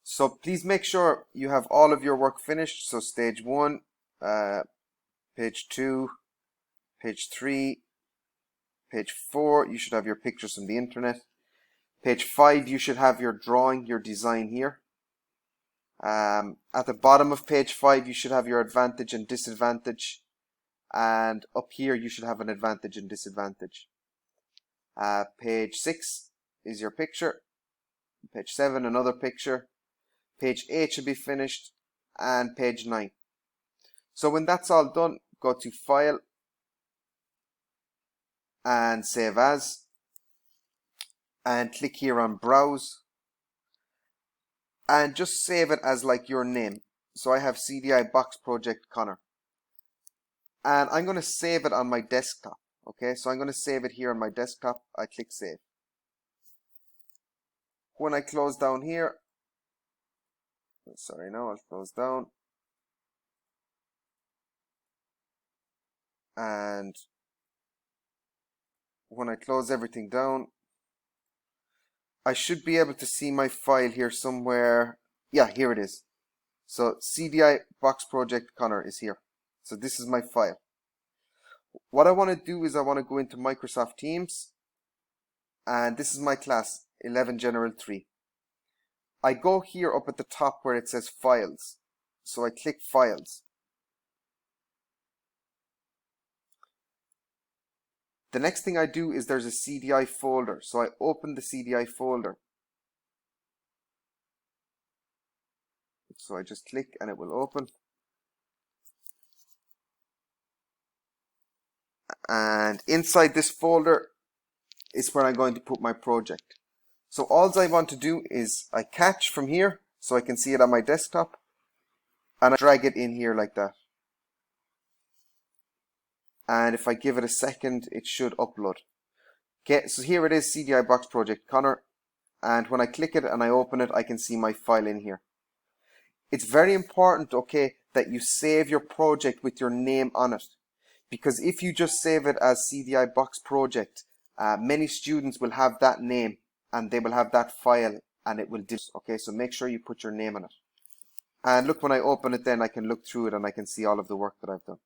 So please make sure you have all of your work finished. So stage 1, page 2, page 3, page 4, you should have your pictures from the internet. Page 5, you should have your drawing, your design here. At the bottom of page 5, you should have your advantage and disadvantage. And up here, you should have an advantage and disadvantage. Page 6 is your picture. Page 7, another picture. Page 8 should be finished. And page 9. So when that's all done, go to File and Save As. And click here on Browse. And just save it as like your name. So I have CDI Box Project Connor. And I'm going to save it on my desktop. Okay, so I'm going to save it here on my desktop. I click Save. When I close down here, sorry, no, I'll close down. And when I close everything down, I should be able to see my file here somewhere. Yeah, here it is. So CDI Box Project Connor is here. So this is my file. What I want to do is I want to go into Microsoft Teams. And this is my class, 11 General 3. I go here up at the top where it says Files. So I click Files. The next thing I do is there's a CDI folder. So I open the CDI folder. So I just click and it will open. And inside this folder is where I'm going to put my project. So all I want to do is I catch from here so I can see it on my desktop. And I drag it in here like that. And if I give it a second, it should upload. Okay, so here it is, CDI Box Project Connor. And when I click it and I open it, I can see my file in here. It's very important, okay, that you save your project with your name on it. Because if you just save it as CDI Box Project, many students will have that name and they will have that file and it will okay, so make sure you put your name on it. And look, when I open it then I can look through it and I can see all of the work that I've done.